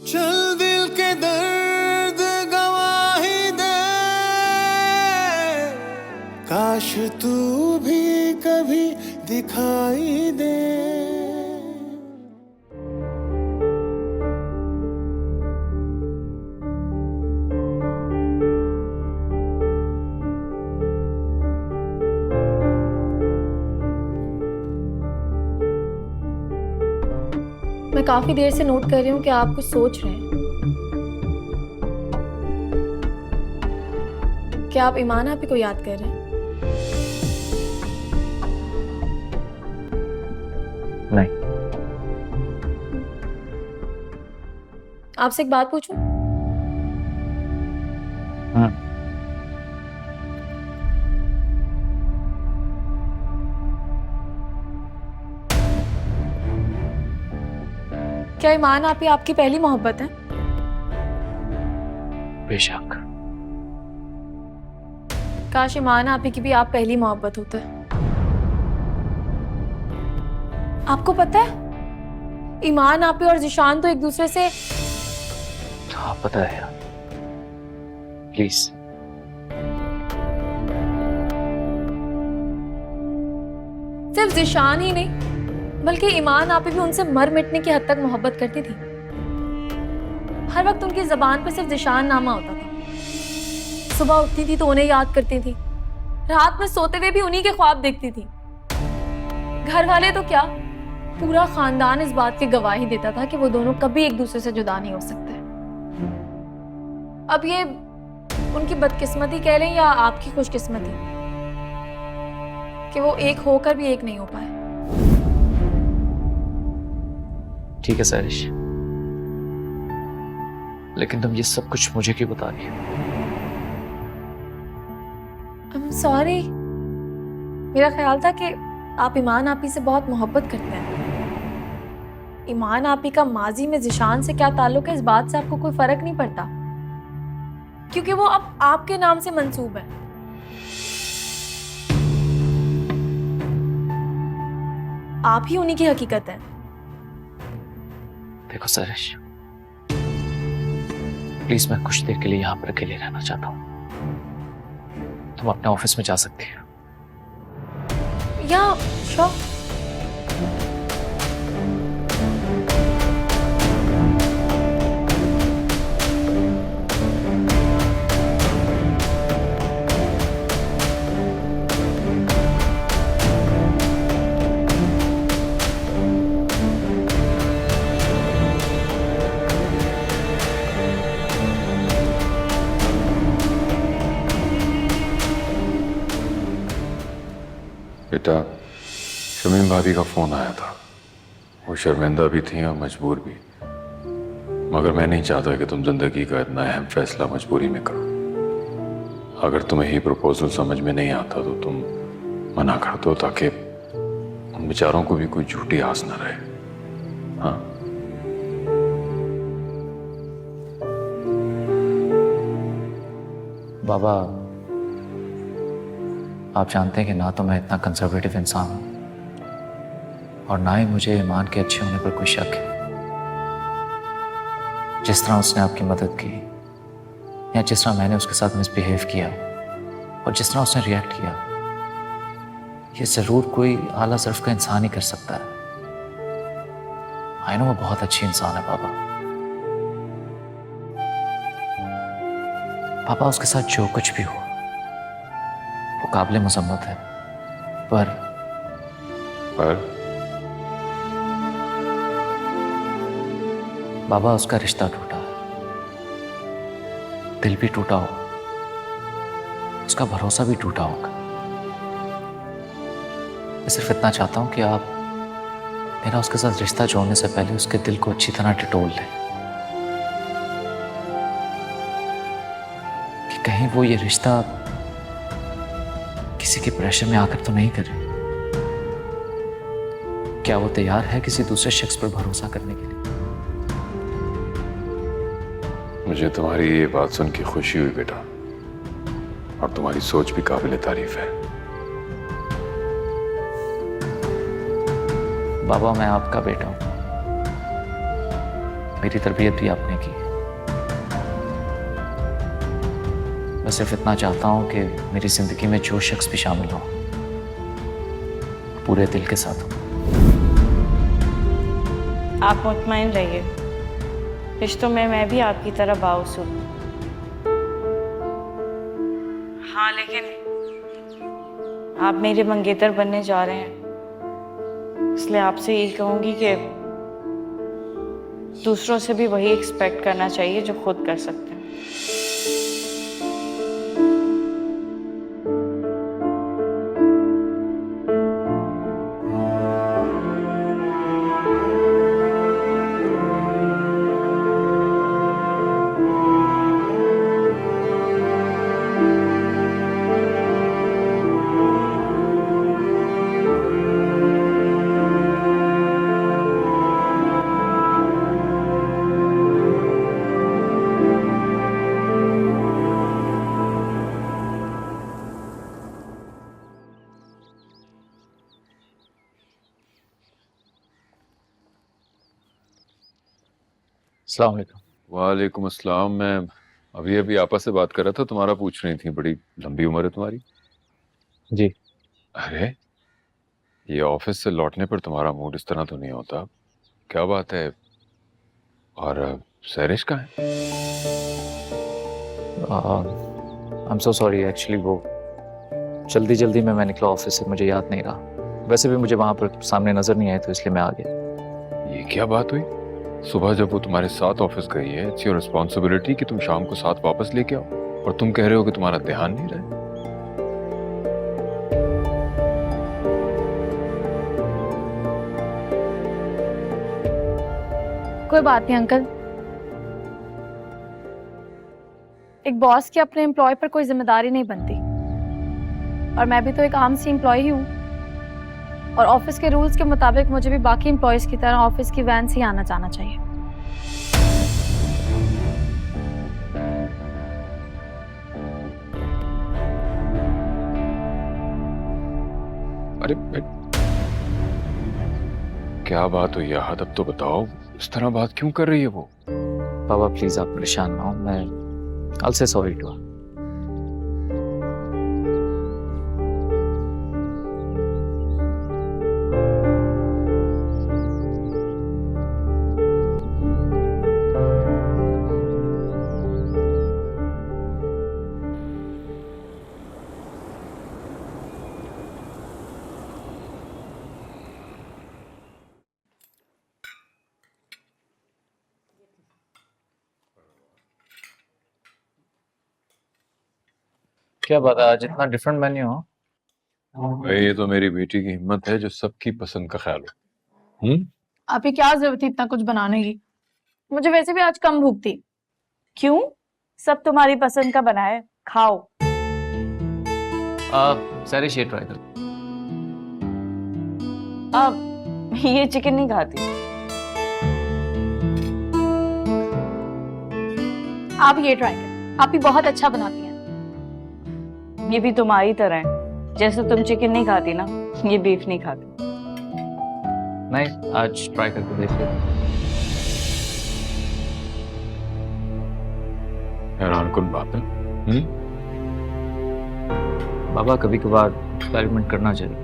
चल दिल के दर्द गवाही दे, काश तू भी कभी दिखाई दे। मैं काफी देर से नोट कर रही हूँ कि आप कुछ सोच रहे हैं। क्या आप ईमान आपी को याद कर रहे हैं? नहीं। आपसे एक बात पूछूं? क्या ईमान आपी आपकी पहली मोहब्बत है? बेशक। काश ईमान आपी की भी आप पहली मोहब्बत होते। आपको पता है ईमान आपी और जिशान तो एक दूसरे से। हाँ पता है यार, प्लीज। सिर्फ जिशान ही नहीं बल्कि ईमान आपी भी उनसे मर मिटने की हद तक मोहब्बत करती थी। हर वक्त उनकी जबान पर सिर्फ जिशान नामा होता था। सुबह उठती थी तो उन्हें याद करती थी, रात में सोते हुए भी उन्हीं के ख्वाब देखती थी। घर वाले तो क्या, पूरा खानदान इस बात की गवाही देता था कि वो दोनों कभी एक दूसरे से जुदा नहीं हो सकते। अब ये उनकी बदकिस्मती कह लें या आपकी खुशकिस्मती कि वो एक होकर भी एक नहीं हो पाए। ठीक है सारिश, लेकिन तुम ये सब कुछ मुझे क्यों बता रही हो? I'm sorry, मेरा ख्याल था कि आप ईमान आपी से बहुत मोहब्बत करते हैं। ईमान आपी का माजी में जिशान से क्या ताल्लुक है इस बात से आपको कोई फर्क नहीं पड़ता, क्योंकि वो अब आपके नाम से मंसूब है। आप ही उन्हीं की हकीकत है। देखो सारिश, प्लीज मैं कुछ देर के लिए यहाँ पर अकेले रहना चाहता हूँ। तुम अपने ऑफिस में जा सकती हो। या श्योर। बेटा, शमीम भाभी का फोन आया था। वो शर्मिंदा भी थी और मजबूर भी, मगर मैं नहीं चाहता कि तुम जिंदगी का इतना अहम फैसला मजबूरी में करो। अगर तुम्हें ही प्रपोजल समझ में नहीं आता तो तुम मना कर दो, ताकि उन बेचारों को भी कोई झूठी आस न रहे। हाँ, बाबा, आप जानते हैं कि ना तो मैं इतना कंजर्वेटिव इंसान हूं और ना ही मुझे ईमान के अच्छे होने पर कोई शक है। जिस तरह उसने आपकी मदद की या जिस तरह मैंने उसके साथ मिसबिहेव किया और जिस तरह उसने रिएक्ट किया, ये जरूर कोई आला ज़र्फ का इंसान ही कर सकता है। आई नो वो बहुत अच्छी इंसान है पापा। पापा, उसके साथ जो कुछ भी हो वो काबिल मजम्मत है, पर बाबा उसका रिश्ता टूटा है, दिल भी टूटा हो, उसका भरोसा भी टूटा होगा। मैं सिर्फ इतना चाहता हूं कि आप मेरा उसके साथ रिश्ता जोड़ने से पहले उसके दिल को अच्छी तरह टटोल लें, कि कहीं वो ये रिश्ता किसी के प्रेशर में आकर तो नहीं करे। क्या वो तैयार है किसी दूसरे शख्स पर भरोसा करने के लिए? मुझे तुम्हारी ये बात सुन के खुशी हुई बेटा, और तुम्हारी सोच भी काबिल तारीफ है। बाबा, मैं आपका बेटा हूं, मेरी तरबियत भी आपने सिर्फ इतना चाहता हूँ कि मेरी ज़िंदगी में जो शख्स भी शामिल हो पूरे दिल के साथ हो। आप मुतमईन रहिए, रिश्तों में मैं भी आपकी तरह बाउस हूँ। हाँ, लेकिन आप मेरे मंगेतर बनने जा रहे हैं, इसलिए आपसे यही कहूँगी कि दूसरों से भी वही एक्सपेक्ट करना चाहिए जो खुद कर सकते हैं। अस्सलाम वालेकुम। वालेकुम अस्सलाम। मैं अभी अभी आपस से बात कर रहा था, तुम्हारा पूछ रही थी। बड़ी लंबी उम्र है तुम्हारी। जी। अरे ये ऑफिस से लौटने पर तुम्हारा मूड इस तरह तो नहीं होता, क्या बात है? और सैरिश कहाँ है? I am so sorry, actually वो जल्दी जल्दी में मैं निकला ऑफिस से, मुझे याद नहीं रहा। वैसे भी मुझे वहाँ पर सामने नज़र नहीं आए तो इसलिए मैं आ गया। ये क्या बात हुई? सुबह जब वो तुम्हारे साथ ऑफिस गई है, इट्स योर रिस्पॉन्सिबिलिटी कि तुम शाम को साथ वापस लेके आओ, और तुम कह रहे हो कि तुम्हारा ध्यान नहीं रहा। कोई बात नहीं अंकल, एक बॉस की अपने एम्प्लॉय पर कोई जिम्मेदारी नहीं बनती, और मैं भी तो एक आम सी एम्प्लॉय ही हूँ, और ऑफिस के रूल्स के मुताबिक मुझे भी बाकी एम्प्लॉयज की तरह ऑफिस की वैन से ही आना जाना चाहिए। अरे क्या बात हुई यार, अब तो बताओ। इस तरह बात क्यों कर रही है वो? बाबा प्लीज आप परेशान ना हो, मैं I'll say sorry to her. क्या बात है, आज इतना डिफरेंट मेन्यू हो? भाई ये तो मेरी बेटी की हिम्मत है जो सबकी पसंद का ख्याल हो। आपकी क्या जरूरत थी इतना कुछ बनाने की? मुझे वैसे भी आज कम भूख थी। क्यों? सब तुम्हारी पसंद का बना है, खाओ। सारी शेयर ट्राई कर। अब ये चिकन नहीं खाती। आप ये ट्राई करें, आप ही बहुत अच्छा बनाती हैं। ये भी तुम्हारी तरह है, जैसे तुम चिकन नहीं खाती ना, ये बीफ नहीं खाती। नहीं, आज ट्राई करके देख लेते। हैरान कुन बात है। बाबा कभी कभार एक्सपेरिमेंट करना चाहिए।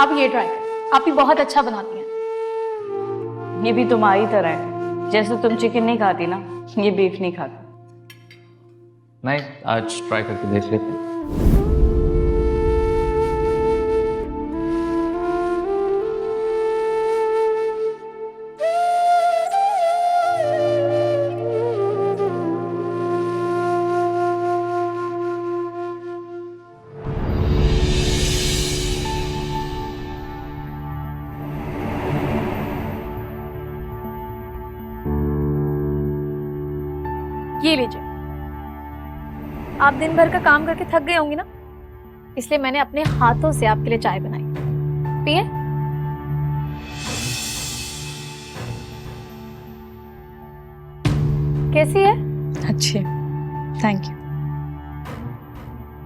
आप ये ट्राई करें, आप ही बहुत अच्छा बनाती हैं। ये भी तुम्हारी तरह है, जैसे तुम चिकन नहीं खाती ना, ये बीफ नहीं खाता। नहीं, आज ट्राई करके देख लेते हैं। ये लीजिए। आप दिन भर का काम करके थक गए होंगे ना, इसलिए मैंने अपने हाथों से आपके लिए चाय बनाई। पिए। कैसी है? अच्छी, थैंक यू।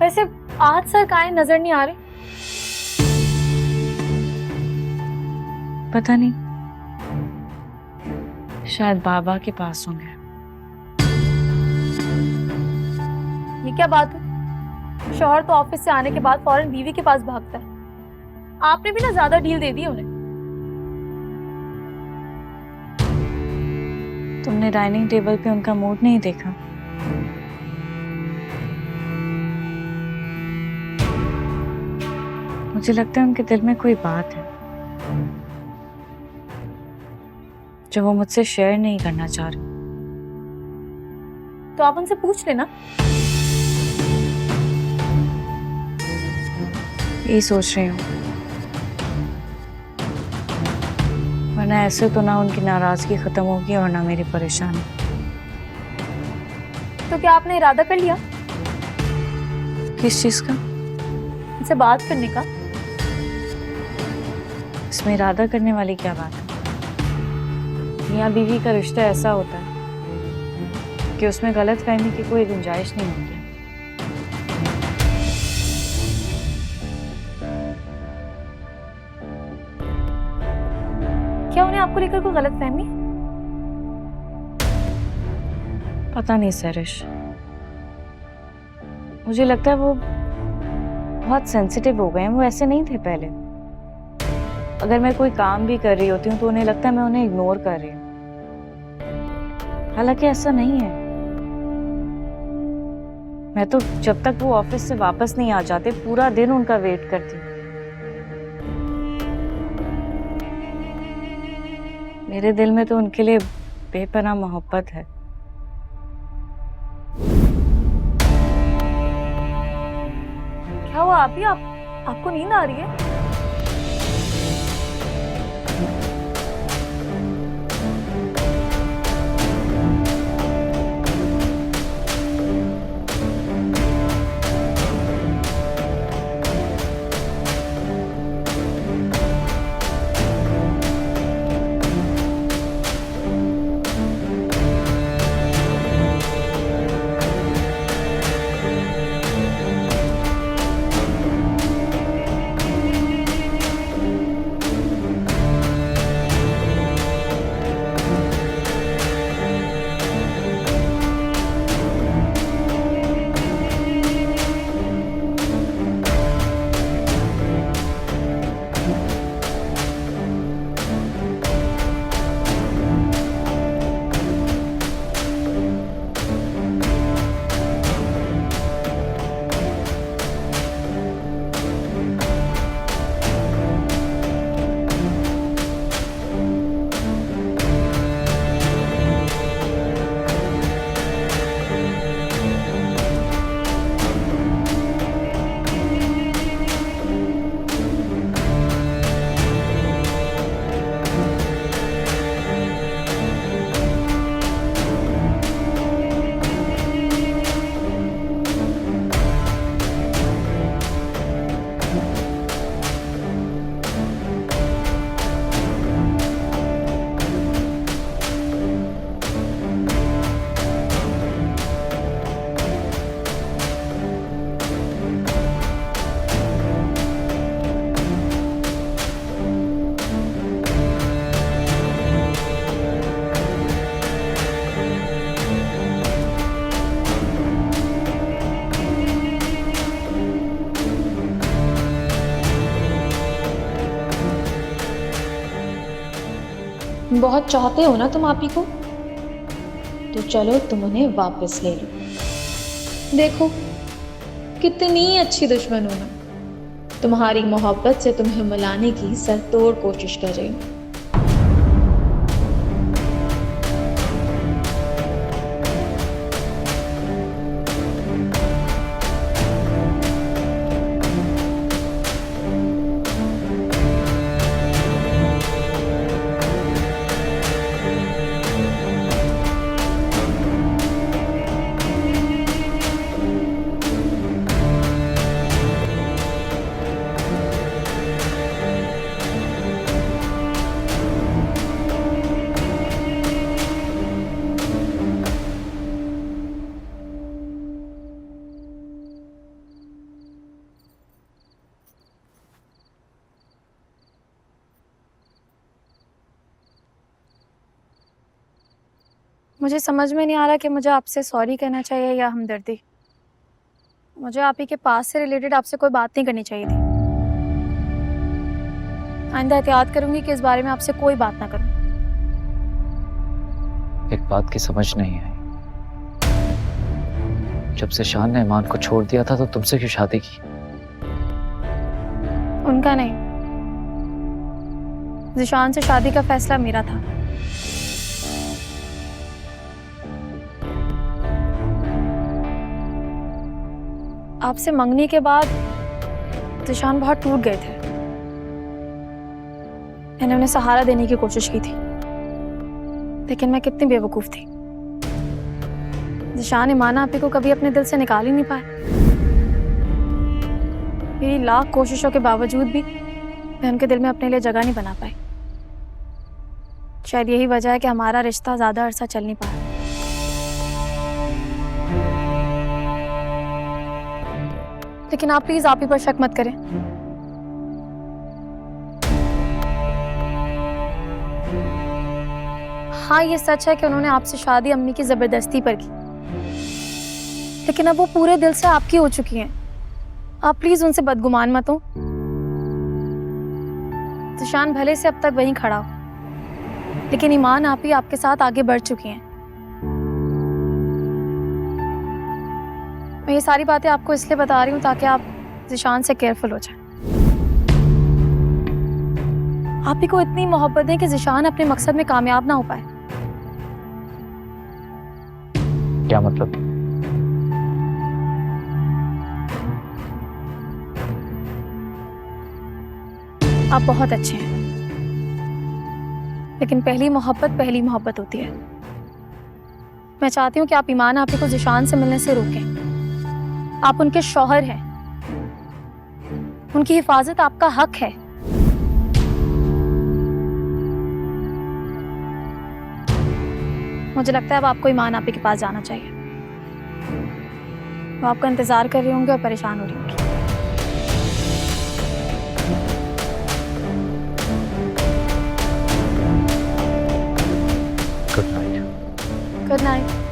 वैसे आज सर काहे नजर नहीं आ रहे? पता नहीं, शायद बाबा के पास होंगे। ये क्या बात है? शौहर तो ऑफिस से आने के बाद फौरन बीवी के पास भागता है। आपने भी ना ज्यादा डील दे दी उन्हें। तुमने डाइनिंग टेबल पे उनका मूड नहीं देखा? मुझे लगता है उनके दिल में कोई बात है जो वो मुझसे शेयर नहीं करना चाह रहे। तो आप उनसे पूछ लेना। यही सोच रही हूँ, वरना ऐसे तो ना उनकी नाराजगी खत्म होगी और ना मेरी परेशानी। तो क्या आपने इरादा कर लिया किस चीज का? उनसे बात करने का? इसमें इरादा करने वाली क्या बात है? मियाँ बीवी का रिश्ता ऐसा होता है कि उसमें गलत फहमी की कोई गुंजाइश नहीं होती। क्या उन्हें आपको लेकर कोई गलत फहमी? पता नहीं सरिश, मुझे लगता है वो बहुत सेंसिटिव हो गए हैं। वो ऐसे नहीं थे पहले। अगर मैं कोई काम भी कर रही होती हूँ तो उन्हें लगता है मैं उन्हें इग्नोर कर रही हूँ, हालांकि ऐसा नहीं है। मैं तो जब तक वो ऑफिस से वापस नहीं आ जाते पूरा दिन उनका वेट करती हूँ। मेरे दिल में तो उनके लिए बेपनाह मोहब्बत है। क्या हुआ आप ही? आपको नींद आ रही है? बहुत चाहते हो ना तुम आपी को, तो चलो तुम उन्हें वापस ले लो। देखो कितनी अच्छी दुश्मन हो ना, तुम्हारी मोहब्बत से तुम्हें मिलाने की सरतोड़ कोशिश कर रही हूँ। मुझे समझ में नहीं आ रहा कि मुझे आपसे सॉरी कहना चाहिए या हमदर्दी। मुझे आप ही के पास से रिलेटेड आपसे कोई बात नहीं करनी चाहिए थी। आइंदा एहतियात करूंगी कि इस बारे में आपसे कोई बात ना करूं। एक बात की समझ नहीं आई, जब ज़िशान ने ईमान को छोड़ दिया था तो तुमसे क्यों शादी की? उनका नहीं, ज़िशान से शादी का फैसला मेरा था। आपसे मंगनी के बाद ज़िशान बहुत टूट गए थे। मैंने उन्हें सहारा देने की कोशिश की थी, लेकिन मैं कितनी बेवकूफ थी। ज़िशान ईमान आपी को कभी अपने दिल से निकाल ही नहीं पाए। मेरी लाख कोशिशों के बावजूद भी मैं उनके दिल में अपने लिए जगह नहीं बना पाई। शायद यही वजह है कि हमारा रिश्ता ज्यादा अरसा चल नहीं पाया। लेकिन आप प्लीज आप ही पर शक मत करें। हाँ, ये सच है कि उन्होंने आपसे शादी अम्मी की जबरदस्ती पर की, लेकिन अब वो पूरे दिल से आपकी हो चुकी हैं। आप प्लीज उनसे बदगुमान मत हो। ज़िशान भले से अब तक वहीं खड़ा हो, लेकिन ईमान आप ही आपके साथ आगे बढ़ चुकी हैं। मैं ये सारी बातें आपको इसलिए बता रही हूँ ताकि आप ज़िशान से केयरफुल हो जाएं। आप ही को इतनी मोहब्बत है कि ज़िशान अपने मकसद में कामयाब ना हो पाए। क्या मतलब? आप बहुत अच्छे हैं, लेकिन पहली मोहब्बत होती है। मैं चाहती हूँ कि आप ईमान आपी को ज़िशान से मिलने से रोकें। आप उनके शौहर हैं, उनकी हिफाजत आपका हक है। मुझे लगता है अब आपको ईमान आपी के पास जाना चाहिए। वो आपका इंतजार कर रहे होंगे और परेशान हो रही होंगी। Good night. Good night.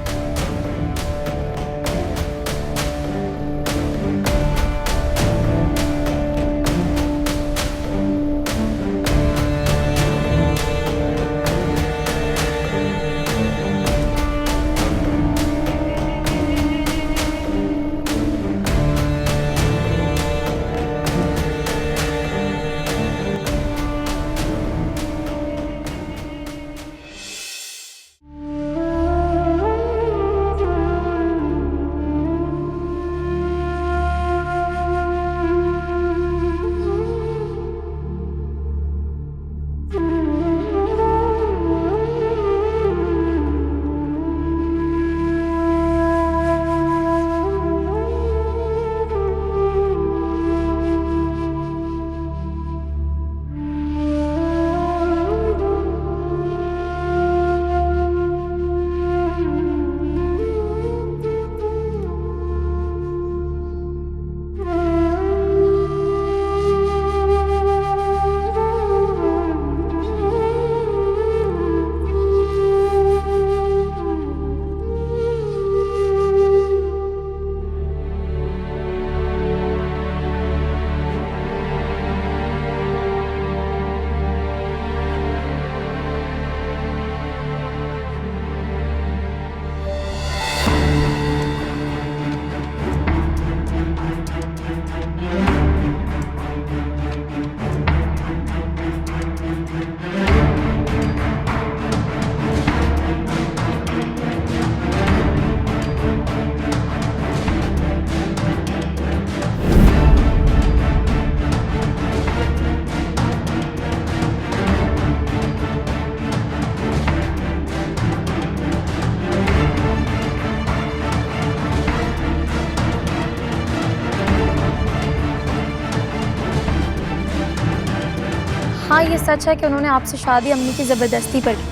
हाँ, ये सच है कि उन्होंने आपसे शादी अम्मी की जबरदस्ती पर की,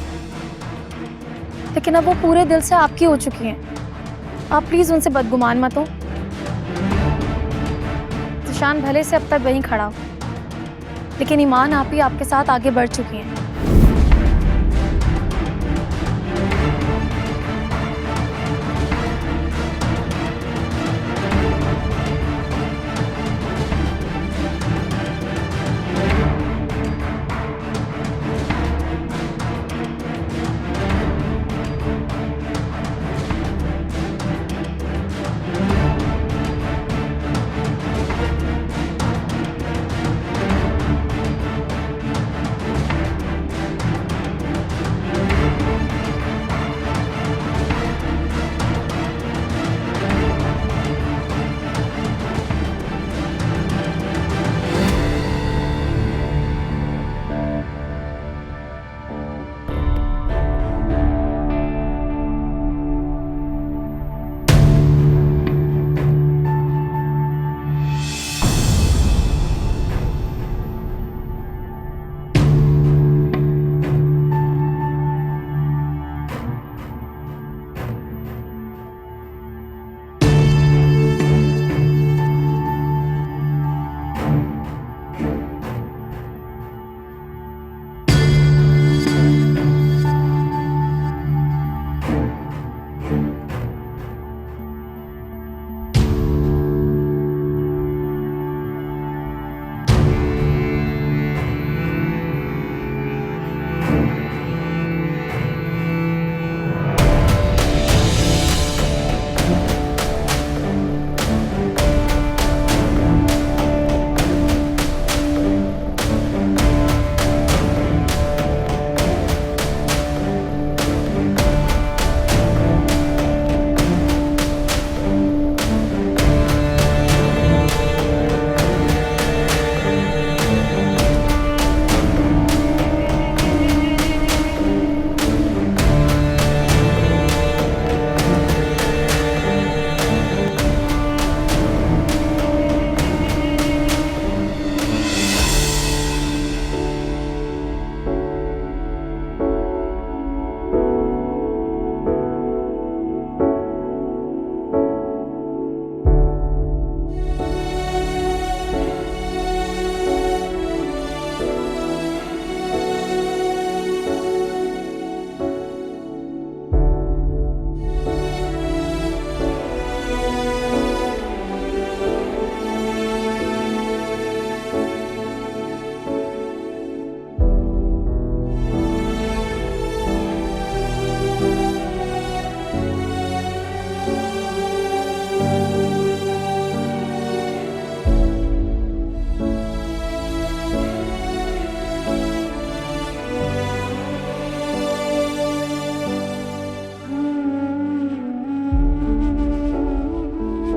लेकिन अब वो पूरे दिल से आपकी हो चुकी हैं। आप प्लीज उनसे बदगुमान मत हो। ज़ीशान भले से अब तक वहीं खड़ा हो, लेकिन ईमान आप ही आपके साथ आगे बढ़ चुकी हैं।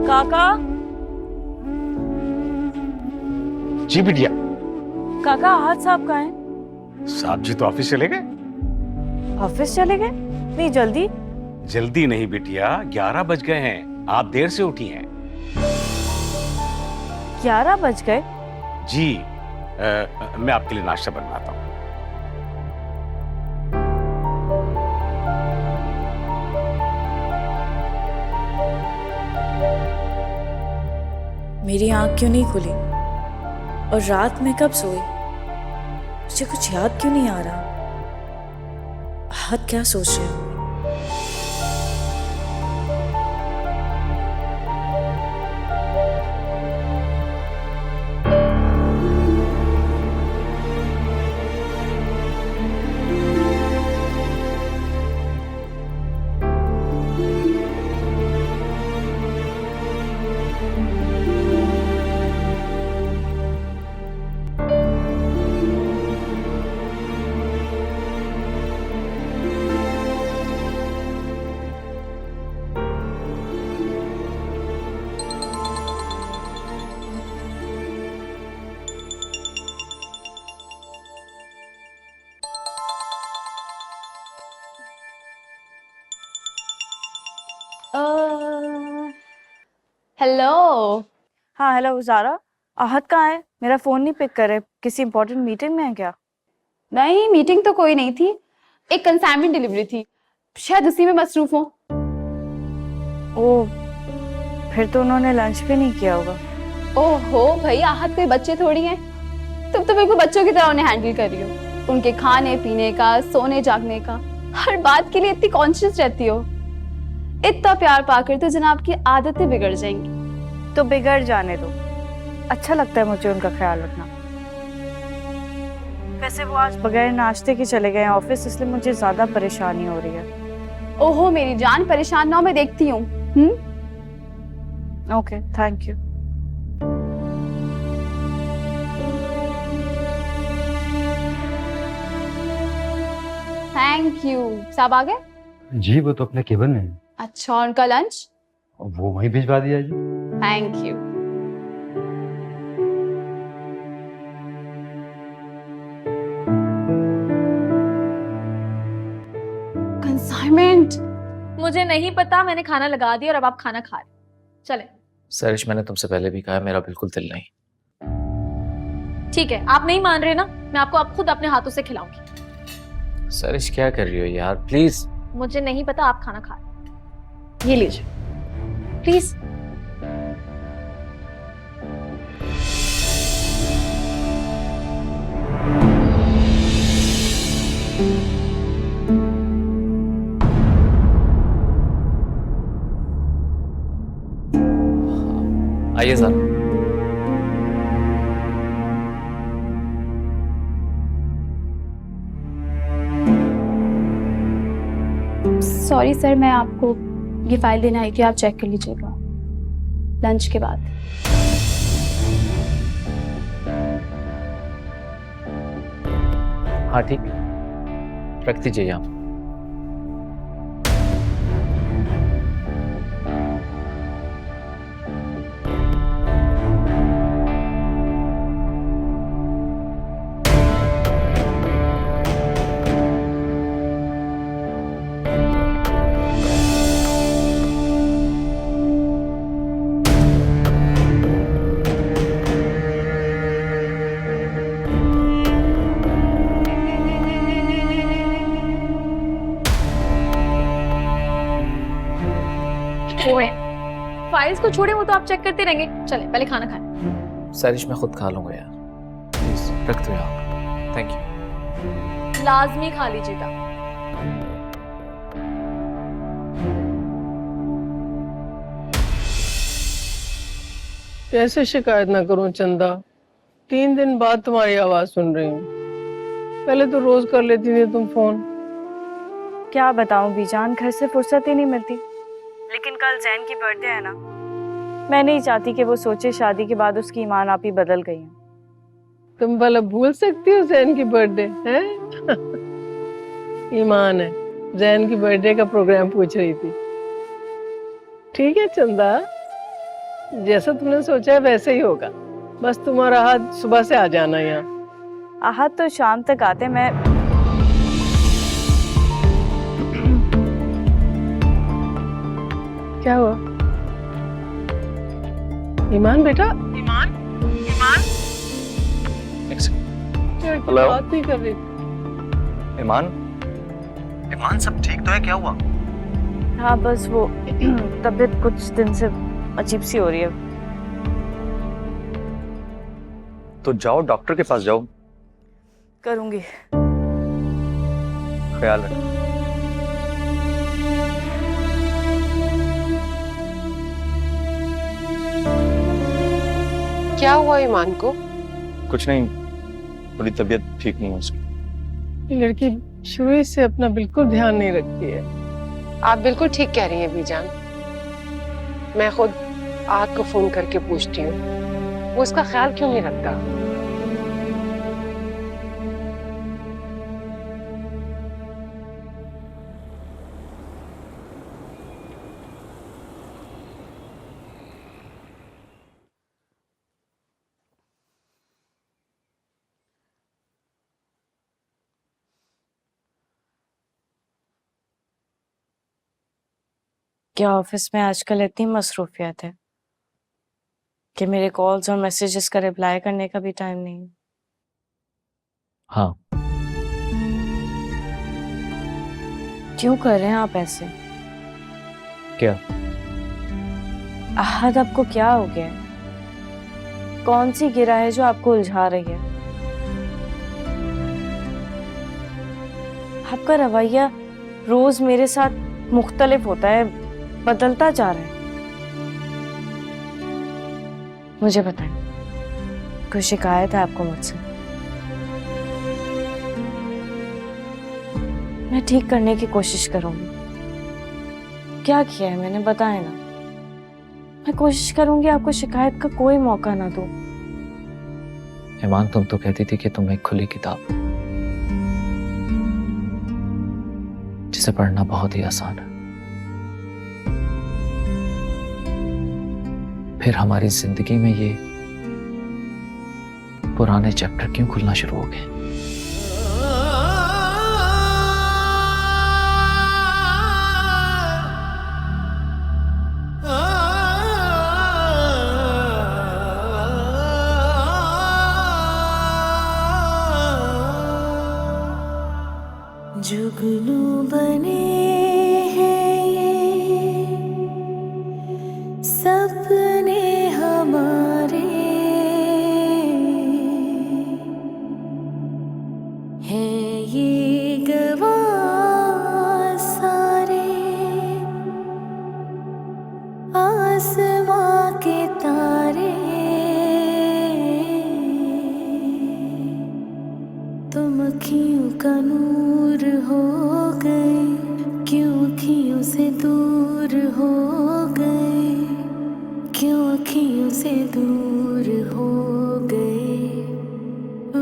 काका, जी बिटिया। काका आज साहब कहाँ हैं? साहब जी तो ऑफिस चले गए। ऑफिस चले गए? नहीं जल्दी। जल्दी नहीं बिटिया, 11 बज गए हैं। आप देर से उठी हैं। 11 बज गए? जी मैं आपके लिए नाश्ता बनवाता हूँ। मेरी आंख क्यों नहीं खुली? और रात में कब सोई? मुझे कुछ याद क्यों नहीं आ रहा? आहत क्या सोच रहे हो? हेलो। हाँ हेलो ज़ारा, आहत कहाँ है? मेरा फोन नहीं पिक करे। किसी इंपॉर्टेंट मीटिंग में है क्या? नहीं, मीटिंग तो कोई नहीं थी, एक कंसाइनमेंट डिलीवरी थी, शायद उसी में मसरूफ हो। ओ, फिर तो उन्होंने लंच भी नहीं किया होगा। ओहो भाई, आहत कोई बच्चे थोड़ी हैं, तुम तो बिल्कुल बच्चों की तरह उन्हें हैंडल कर रही हो। उनके खाने पीने का, सोने जागने का, हर बात के लिए इतनी कॉन्शियस रहती हो। इतना प्यार पाकर तो जनाब की आदतें बिगड़ जाएंगी। तो बिगड़ जाने दो, अच्छा लगता है मुझे उनका ख्याल रखना। वैसे वो आज बगैर नाश्ते के चले गए ऑफिस, इसलिए मुझे ज्यादा परेशानी हो रही है। ओहो मेरी जान, परेशान ना हो, मैं देखती हूँ। Okay, thank you. Thank you. सब आ गए? जी वो तो अपने केबिन में है। अच्छा, और उनका लंच? वो वहीं भिजवा दिया जी। Thank you. कंसाइनमेंट? मुझे नहीं पता, मैंने खाना लगा दिया और अब आप खाना खा रहे। चले। सरिश, मैंने तुमसे पहले भी कहा मेरा बिल्कुल दिल नहीं। ठीक है, आप नहीं मान रहे ना, मैं आपको अब खुद अपने हाथों से खिलाऊंगी। सरिश क्या कर रही हो यार, प्लीज। मुझे नहीं पता, आप खाना खा रहे। ये लीजिए प्लीज। आइए सर। सॉरी सर, मैं आपको ये फाइल देने आई थी, आप चेक कर लीजिएगा लंच के बाद। हाँ ठीक, रख दीजिए यहाँ। फाइल्स को छोड़े, वो तो आप चेक करते रहेंगे। चले पहले खाना खाएं। सरिश मैं खुद खा लूंगा यार, प्लीज रख दो यहाँ। Thank you. लाजमी खा लीजिएगा। कैसे शिकायत ना करूं चंदा, 3 दिन बाद तुम्हारी आवाज सुन रही हूँ। पहले तो रोज कर लेती थी तुम फोन। क्या बताऊं बीजान, घर से फुर्सत ही नहीं मिलती। लेकिन कल जैन की बर्थडे है ना, मैं नहीं चाहती कि वो सोचे शादी के बाद उसकी ईमान आपी बदल गई है। तुम भला भूल सकती हो जैन की बर्थडे है? ईमान है, जैन की बर्थडे का प्रोग्राम पूछ रही थी। ठीक है चंदा, जैसा तुमने सोचा है वैसे ही होगा। बस तुम्हारा हाथ सुबह से आ जाना यहाँ। आहत तो शाम तक आते। मैं क्या हुआ? ईमान बेटा, ईमान, ईमान हेलो? बात नहीं कर रही। ईमान, ईमान सब ठीक तो है? क्या हुआ? हाँ बस वो तबीयत कुछ दिन से अजीब सी हो रही है। तो जाओ डॉक्टर के पास जाओ। करूंगी। ख्याल रख। क्या हुआ ईमान को? कुछ नहीं, थोड़ी तबीयत ठीक नहीं है उसकी। ये लड़की शुरू से अपना बिल्कुल ध्यान नहीं रखती है। आप बिल्कुल ठीक कह रही हैं बीजान। मैं खुद आग को फोन करके पूछती हूँ वो उसका ख्याल क्यों नहीं रखता। क्या ऑफिस में आजकल इतनी मसरूफियत है कि मेरे कॉल्स और मैसेजेस का रिप्लाई करने का भी टाइम नहीं है। हाँ, क्यों कर रहे हैं आप ऐसे? क्या? आहद, आपको क्या हो गया है? कौन सी गिरा है जो आपको उलझा रही है? आपका रवैया रोज मेरे साथ मुख्तलिफ होता है, बदलता जा रहा है। मुझे बताएं, कोई शिकायत है आपको मुझसे? मैं ठीक करने की कोशिश करूंगी। क्या किया है मैंने, बताएं ना। मैं कोशिश करूंगी आपको शिकायत का कोई मौका ना दूं। ईमान, तुम तो कहती थी कि तुम एक खुली किताब हो, जिसे पढ़ना बहुत ही आसान है। फिर हमारी जिंदगी में ये पुराने चैप्टर क्यों खुलना शुरू हो गए? जुगनू बने हैं ये सपने हमारे, हैं ये गवाह सारे आसमां के तारे। तुम अखियों का नूर हो गए, क्यों अखियों से दूर हो गए, क्यों अखियों से दूर हो गए,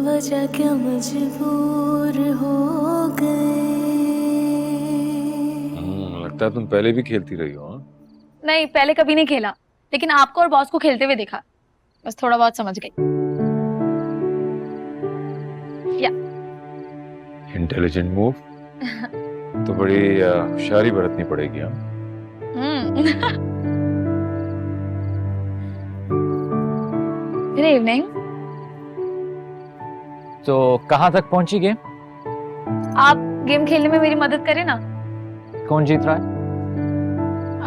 वजह क्या मजबूर हो गए। लगता है तुम पहले भी खेलती रही हो। हाँ? नहीं, पहले कभी नहीं खेला, लेकिन आपको और बॉस को खेलते हुए देखा, बस थोड़ा बहुत समझ गई। Intelligent move. तो बड़ी होशियारी बरतनी पड़ेगी। हाँ, गुड इवनिंग। तो कहाँ तक पहुंची गेम? आप गेम खेलने में मेरी मदद करें ना। कौन जीत रहा है?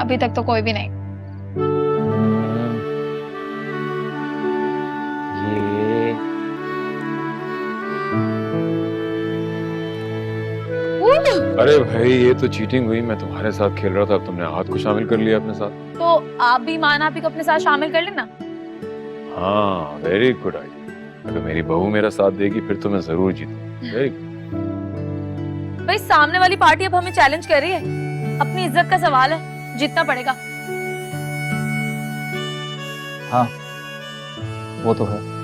अभी तक तो कोई भी नहीं। अरे भाई, ये तो चीटिंग हुई। मैं तुम्हारे साथ खेल रहा था, अब तुमने आहद को शामिल कर लिया अपने साथ। तो आप भी ईमान आपी को अपने साथ शामिल कर लेना। हाँ, वेरी गुड आइडिया। अगर मेरी बहू मेरा साथ देगी फिर तो मैं जरूर जीतूंगा। Very good. भाई, सामने वाली पार्टी अब हमें चैलेंज कर रही है, अपनी इज्जत का सवाल है, जीतना पड़ेगा। हाँ, वो तो है।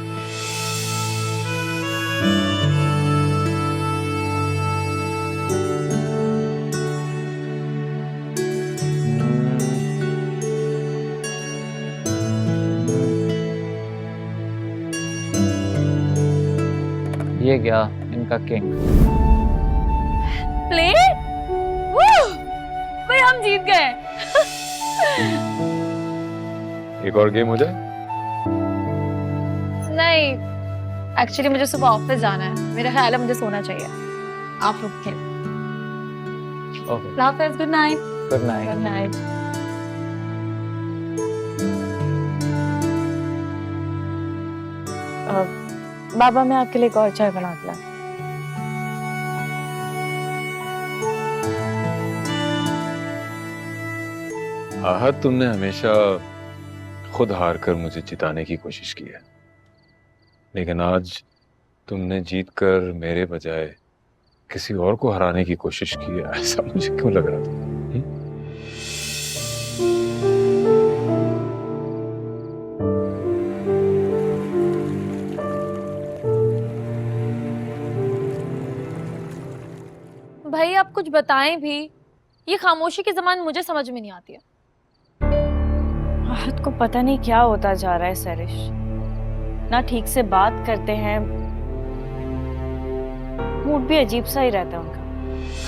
ये गया इनका किंग। प्लेट? भाई, हम जीत गए। एक और गेम हो जाए? नहीं, एक्चुअली मुझे सुबह ऑफिस जाना है। मेरा ख्याल है मुझे सोना चाहिए। आप लोग खेल। Okay, good night. Good night. Good night. बाबा, मैं आपके लिए एक और चाय बना के ला। आहद, तुमने हमेशा खुद हार कर मुझे जिताने की कोशिश की है, लेकिन आज तुमने जीतकर मेरे बजाय किसी और को हराने की कोशिश की है। ऐसा मुझे क्यों लग रहा था? भाई, आप कुछ बताएं भी। ये खामोशी की ज़बान मुझे समझ में नहीं आती है। आहद को पता नहीं क्या होता जा रहा है सरिश, ना ठीक से बात करते हैं, मूड भी अजीब सा ही रहता है उनका,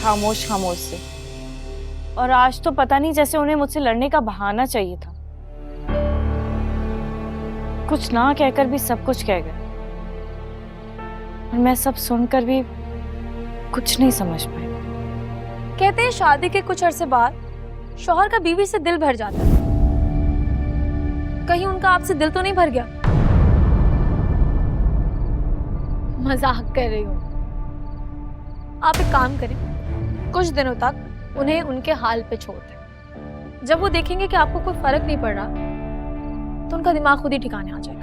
खामोश खामोश से। और आज तो पता नहीं, जैसे उन्हें मुझसे लड़ने का बहाना चाहिए था। कुछ ना कहकर भी सब कुछ कह गए, और मैं सब सुनकर भी कुछ नहीं समझ पाई। कहते हैं शादी के कुछ अरसे बाद शौहर का बीवी से दिल भर जाता है। कहीं उनका आपसे दिल तो नहीं भर गया? मजाक कर रही हूँ। आप एक काम करें, कुछ दिनों तक उन्हें उनके हाल पे छोड़ दें। जब वो देखेंगे कि आपको कोई फर्क नहीं पड़ रहा तो उनका दिमाग खुद ही ठिकाने आ जाएगा।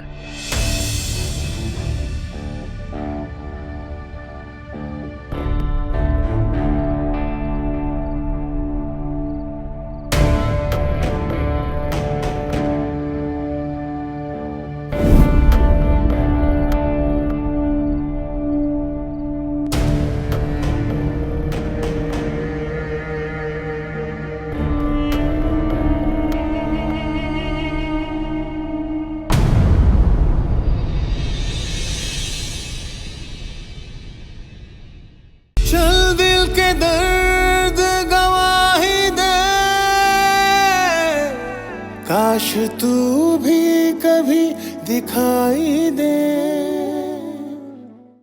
चल दिल के दर्द गवाही दे, काश तू भी कभी दिखाई दे।